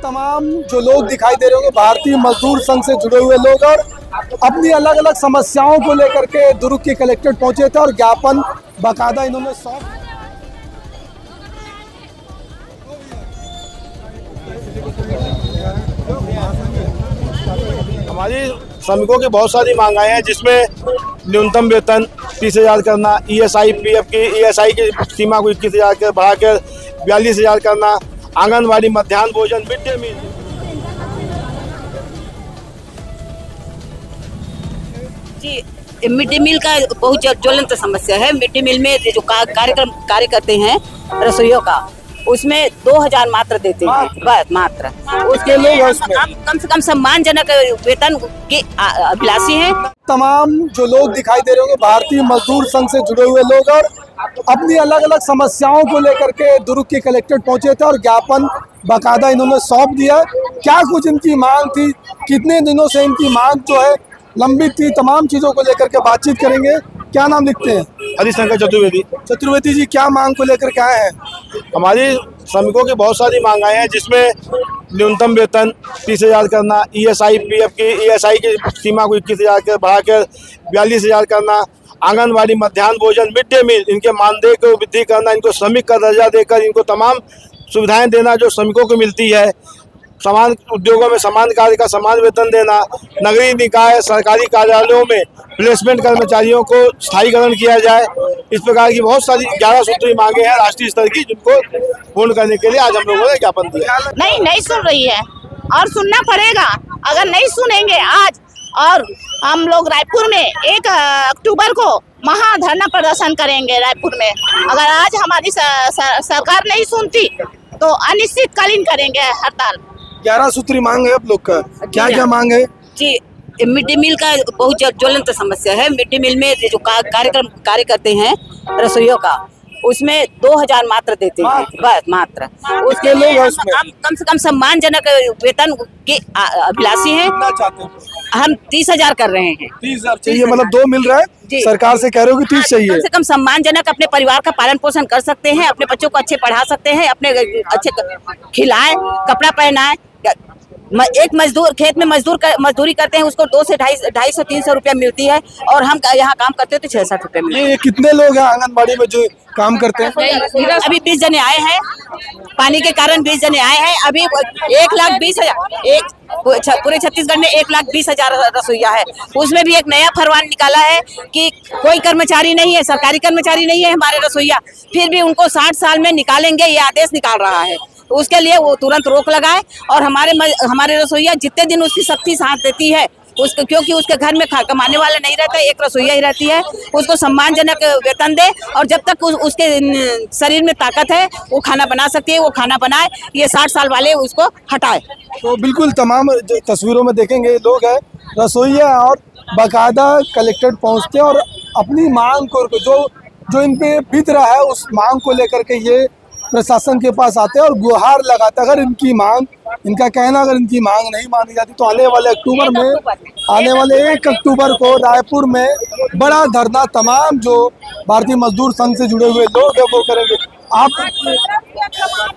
तमाम जो लोग दिखाई दे रहे होंगे भारतीय मजदूर संघ से जुड़े हुए लोग और अपनी अलग अलग समस्याओं को लेकर के दुर्ग के कलेक्ट्रेट पहुंचे थे और ज्ञापन बाकायदा इन्होंने सौंप। हमारी श्रमिकों की बहुत सारी मांगाएं हैं जिसमें न्यूनतम वेतन 30,000 करना, ईएसआई पीएफ की ईएसआई की सीमा को 21,000 कर बढ़ाकर 42,000 करना, आंगनवाड़ी मध्याह्न भोजन मिड डे मील। जी, मिड डे मील का बहुत ज्वलंत समस्या है। मिड डे मील में जो कार्य करते हैं रसोइयों का, उसमें 2,000 मात्र देते हैं, बस मात्र। उसके लिए कम से कम सम्मानजनक वेतन के अभिलाषी हैं। तमाम जो लोग दिखाई दे रहे होंगे भारतीय मजदूर संघ से जुड़े हुए लोग और अपनी अलग अलग समस्याओं को लेकर के दुर्ग के कलेक्ट्रेट पहुंचे थे और ज्ञापन बाकायदा इन्होंने सौंप दिया। क्या कुछ इनकी मांग थी, कितने दिनों से इनकी मांग जो है लंबित थी, तमाम चीजों को लेकर के बातचीत करेंगे। क्या नाम लिखते हैं? हरिशंकर चतुर्वेदी। चतुर्वेदी जी, क्या मांग को लेकर के आए हैं? हमारी श्रमिकों की बहुत सारी मांगाएं हैं जिसमें न्यूनतम वेतन 30,000 करना, ईएसआई पीएफ की ईएसआई की सीमा को 21,000 कर बढ़ाकर 42,000 करना, आंगनवाड़ी मध्याह्न भोजन मिड डे मील, इनके मानदेय को वृद्धि करना, इनको श्रमिक का दर्जा देकर इनको तमाम सुविधाएं देना जो श्रमिकों को मिलती है, समान उद्योगों में समान कार्य का समान वेतन देना, नगरीय निकाय सरकारी कार्यालयों में प्लेसमेंट कर्मचारियों को स्थायीकरण किया जाए। इस प्रकार की बहुत सारी 11 सूत्री मांगे हैं राष्ट्रीय स्तर की, जिनको पूर्ण करने के लिए आज हम लोगों ने ज्ञापन दिया। नहीं सुन रही है और सुनना पड़ेगा। अगर नहीं सुनेंगे आज, और हम लोग रायपुर में 1 अक्टूबर को महाधरना प्रदर्शन करेंगे रायपुर में। अगर आज हमारी सरकार नहीं सुनती तो अनिश्चितकालीन करेंगे हड़ताल। 11 सूत्री मांग है आप लोग का, क्या क्या मांग है? जी, मिड डे मील का बहुत ज्वलंत समस्या है। मिड डे मील में जो कार्य करते हैं रसोइयों का, उसमें 2,000 मात्र देते हैं, बस मात्र। उसके लिए कम से कम सम्मानजनक वेतन के अभिलाषी हैं। हम 30,000 कर रहे हैं। 30,000 चाहिए, मतलब 2 मिल रहा है, सरकार से कह रहे हो कि 30 चाहिए। कम से कम सम्मानजनक अपने परिवार का पालन पोषण कर सकते हैं, अपने बच्चों को अच्छे पढ़ा सकते हैं, अपने अच्छे खिलाएं, कपड़ा पहनाएं। एक मजदूर खेत में मजदूरी करते हैं, उसको 200 से 250 रुपया मिलती है, और हम यहाँ काम करते हैं तो 6-7 रुपया मिलती है। ये कितने लोग हैं आंगनबाड़ी में जो काम करते हैं? अभी 20 जने आए हैं, पानी के कारण 20 जने आए हैं। अभी 1,20,000 पूरे छत्तीसगढ़ में 1,20,000 रसोइया है। उसमें भी एक नया फरमान निकाला है कि कोई कर्मचारी नहीं है, सरकारी कर्मचारी नहीं है हमारे रसोइया, फिर भी उनको 60 साल में निकालेंगे, ये आदेश निकाल रहा है। उसके लिए वो तुरंत रोक लगाए और हमारे रसोइया जितने दिन उसकी शक्ति साथ देती है, उसको, क्योंकि उसके घर में कमाने वाला नहीं रहता, एक रसोइया ही रहती है, उसको सम्मानजनक वेतन दे, और जब तक उसके शरीर में ताकत है वो खाना बना सकती है, वो खाना बनाए। ये 60 साल वाले उसको हटाए। तो बिल्कुल तमाम तस्वीरों में देखेंगे लोग हैं रसोइया और बाकायदा कलेक्ट्रेट पहुंचते हैं और अपनी मांग को जो इन पे बीत रहा है उस मांग को लेकर के ये प्रशासन के पास आते हैं और गुहार लगाते। अगर इनकी मांग, इनका कहना अगर इनकी मांग नहीं मानी जाती तो आने वाले 1 अक्टूबर को रायपुर में बड़ा धरना तमाम जो भारतीय मजदूर संघ से जुड़े हुए लोग हैं वो करेंगे। आप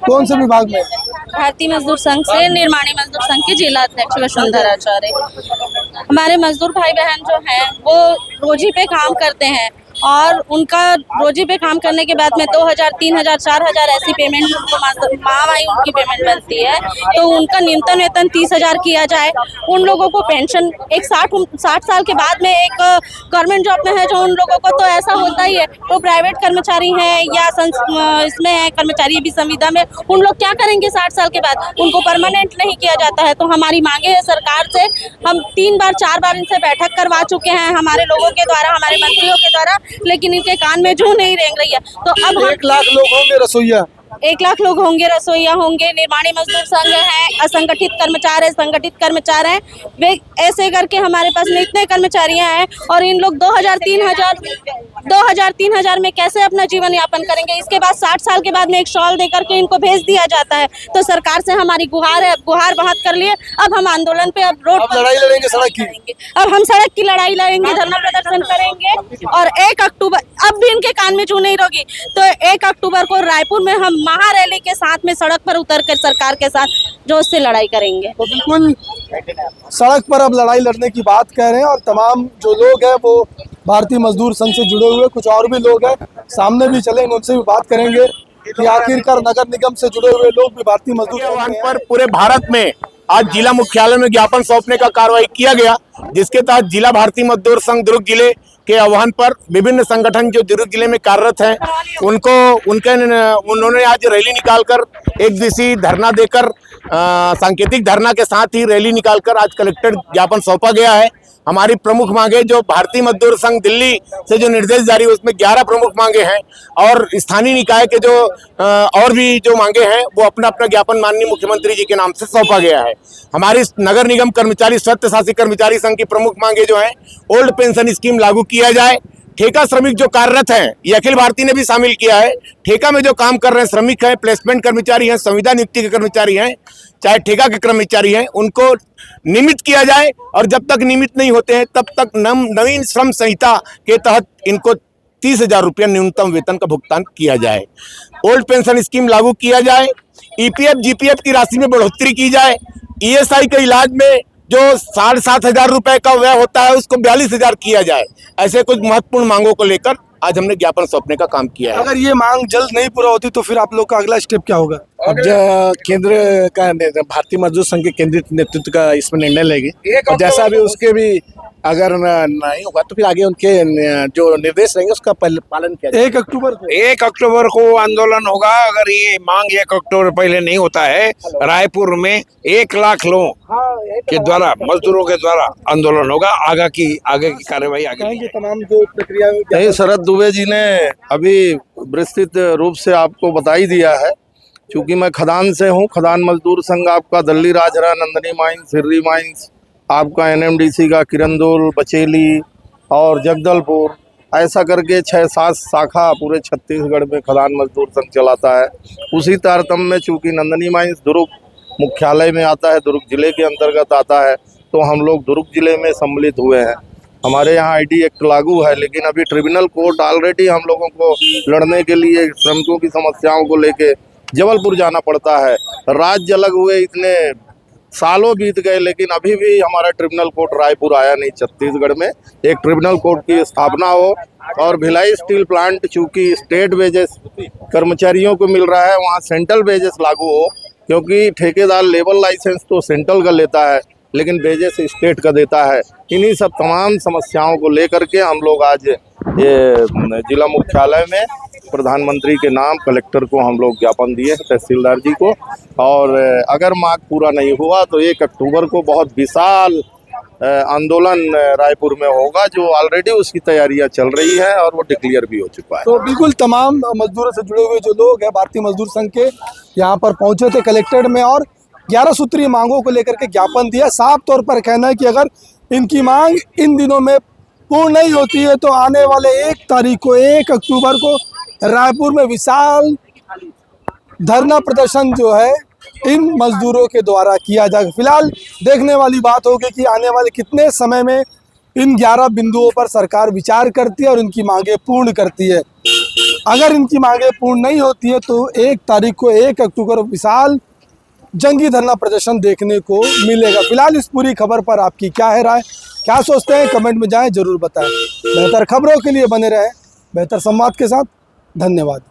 कौन से विभाग में? भारतीय मजदूर संघ से निर्माणी मजदूर संघ के जिला अध्यक्ष वसुंधरा आचार्य। हमारे मजदूर भाई बहन जो हैं वो रोजी पे काम करते हैं, और उनका रोजी पे काम करने के बाद में 2,000, 3,000, 4,000 ऐसी पेमेंट उनको माहवाही उनकी पेमेंट बनती है। तो उनका न्यूनतम वेतन 30,000 किया जाए। उन लोगों को पेंशन एक 60 साल के बाद में एक गवर्नमेंट जॉब में है जो उन लोगों को तो ऐसा होता ही है, वो प्राइवेट कर्मचारी हैं या इसमें है कर्मचारी भी संविदा में, उन लोग क्या करेंगे 60 साल के बाद? उनको परमानेंट नहीं किया जाता है। तो हमारी मांगे है सरकार से, हम 3 बार 4 बार इनसे बैठक करवा चुके हैं हमारे लोगों के द्वारा, हमारे मंत्रियों के द्वारा, लेकिन इनके कान में जू नहीं रेंग रही है। तो अब 1 लाख लोग होंगे रसोइया, 1 लाख लोग होंगे, रसोइया होंगे, निर्माणी मजदूर संघ है, असंगठित कर्मचारी है, संगठित कर्मचारी हैं, वे ऐसे करके हमारे पास में इतने कर्मचारियां हैं, और इन लोग 2,000-3,000 में कैसे अपना जीवन यापन करेंगे? इसके बाद 60 साल के बाद में एक शॉल देकर के इनको भेज दिया जाता है। तो सरकार से हमारी गुहार है, गुहार बहुत कर लिए, अब हम आंदोलन पे, अब रोड पर लड़ाई लड़ेंगे, सड़क की। अब हम सड़क की लड़ाई लड़ेंगे, धरना प्रदर्शन करेंगे, और 1 अक्टूबर, अब भी इनके कान में जू नहीं रोगी तो 1 अक्टूबर को रायपुर में हम महारैली के साथ में सड़क पर उतर कर सरकार के साथ जो उससे लड़ाई करेंगे। तो बिल्कुल सड़क पर अब लड़ाई लड़ने की बात कह रहे हैं और तमाम जो लोग हैं वो भारतीय मजदूर संघ से जुड़े हुए कुछ और भी लोग हैं, सामने भी चलेंगे, उनसे भी बात करेंगे कि आखिरकार नगर निगम से जुड़े हुए लोग भी भारतीय मजदूर संघ पर पूरे भारत में आज जिला मुख्यालय में ज्ञापन सौंपने का कार्रवाई किया गया, जिसके तहत जिला भारतीय मजदूर संघ दुर्ग जिले के आह्वान पर विभिन्न संगठन जो दुर्ग जिले में कार्यरत हैं उन्होंने आज रैली निकालकर एक दिवसीय धरना देकर सांकेतिक धरना के साथ ही रैली निकालकर आज कलेक्टर ज्ञापन सौंपा गया है। हमारी प्रमुख मांगे जो भारतीय मजदूर संघ दिल्ली से जो निर्देश जारी हुए उसमें 11 प्रमुख मांगे हैं और स्थानीय निकाय के जो और भी जो मांगे हैं वो अपना अपना ज्ञापन माननीय मुख्यमंत्री जी के नाम से सौंपा गया है। हमारी नगर निगम कर्मचारी स्वत्वशासी कर्मचारी संघ की प्रमुख मांगे जो हैं ओल्ड पेंशन स्कीम लागू किया जाए, ठेका श्रमिक जो कार्यरत हैं, ये अखिल भारतीय ने भी शामिल किया है, ठेका में जो काम कर रहे हैं श्रमिक हैं, प्लेसमेंट कर्मचारी हैं, संविदा नियुक्ति के कर्मचारी हैं, चाहे ठेका के कर्मचारी हैं, उनको नियमित किया जाए और जब तक नियमित नहीं होते हैं तब तक नवीन श्रम संहिता के तहत इनको 30,000 रुपया न्यूनतम वेतन का भुगतान किया जाए। ओल्ड पेंशन स्कीम लागू किया जाए, ईपीएफ जीपीएफ की राशि में बढ़ोतरी की जाए, ईएसआई के इलाज में जो 7,500 रुपए का व्यय होता है उसको 42,000 किया जाए। ऐसे कुछ महत्वपूर्ण मांगों को लेकर आज हमने ज्ञापन सौंपने का काम किया है। अगर ये मांग जल्द नहीं पूरा होती तो फिर आप लोग का अगला स्टेप क्या होगा? अब केंद्र का भारतीय मजदूर संघ के केंद्रीय नेतृत्व का इसमें निर्णय लेगी और जैसा भी उसके भी अगर नहीं होगा तो फिर आगे उनके जो निर्देश रहेंगे उसका पालन किया जाएगा। 1 अक्टूबर को आंदोलन होगा। अगर ये मांग 1 अक्टूबर पहले नहीं होता है, रायपुर में 1 लाख लोगों के द्वारा मजदूरों के द्वारा आंदोलन होगा। आगे की कार्रवाई आगे तमाम जो प्रक्रिया नहीं, शरद दुबे जी ने अभी विस्तृत रूप से आपको बताई दिया है। क्योंकि मैं खदान से हूँ, खदान मजदूर संघ आपका दिल्ली राजहरा, नंदनी माइंस, हिर्री माइंस, आपका एनएमडीसी का किरंदुल, बचेली और जगदलपुर, ऐसा करके 6-7 शाखा पूरे छत्तीसगढ़ में खदान मजदूर संघ चलाता है। उसी तारतम्य में चूँकि नंदनी माइंस दुर्ग मुख्यालय में आता है, दुर्ग जिले के अंतर्गत आता है, तो हम लोग दुर्ग जिले में सम्मिलित हुए हैं। हमारे यहाँ आईडी एक्ट लागू है, लेकिन अभी ट्रिब्यूनल कोर्ट ऑलरेडी हम लोगों को लड़ने के लिए श्रमिकों की समस्याओं को लेके जबलपुर जाना पड़ता है। राज्य अलग हुए इतने सालों बीत गए, लेकिन अभी भी हमारा ट्रिब्यूनल कोर्ट रायपुर आया नहीं। छत्तीसगढ़ में एक ट्रिब्यूनल कोर्ट की स्थापना हो और भिलाई स्टील प्लांट चूँकि स्टेट वेजेस कर्मचारियों को मिल रहा है, वहाँ सेंट्रल वेजेस लागू हो, क्योंकि ठेकेदार लेबर लाइसेंस तो सेंट्रल का लेता है लेकिन वेजेस स्टेट का देता है। इन्हीं सब तमाम समस्याओं को लेकर के हम लोग आज ये जिला मुख्यालय में प्रधानमंत्री के नाम कलेक्टर को हम लोग ज्ञापन दिए हैं, तहसीलदार जी को। और अगर मांग पूरा नहीं हुआ तो 1 अक्टूबर को बहुत विशाल आंदोलन रायपुर में होगा, जो ऑलरेडी उसकी तैयारियां चल रही है और वो डिक्लेयर भी हो चुका है। तो बिल्कुल तमाम मजदूरों से जुड़े हुए जो लोग हैं भारतीय मजदूर संघ के यहाँ पर पहुंचे थे कलेक्ट्रेट में और 11 सूत्रीय मांगों को लेकर के ज्ञापन दिया। साफ तौर पर कहना है कि अगर इनकी मांग इन दिनों में पूर्ण नहीं होती है तो आने वाले 1 तारीख को 1 अक्टूबर को रायपुर में विशाल धरना प्रदर्शन जो है इन मजदूरों के द्वारा किया जाएगा। फिलहाल देखने वाली बात होगी कि आने वाले कितने समय में इन 11 बिंदुओं पर सरकार विचार करती है और इनकी मांगें पूर्ण करती है। अगर इनकी मांगें पूर्ण नहीं होती है तो 1 तारीख को 1 अक्टूबर विशाल जंगी धरना प्रदर्शन देखने को मिलेगा। फिलहाल इस पूरी खबर पर आपकी क्या है राय, क्या सोचते हैं, कमेंट में जाएं, जरूर बताएं। बेहतर खबरों के लिए बने रहें बेहतर संवाद के साथ। धन्यवाद।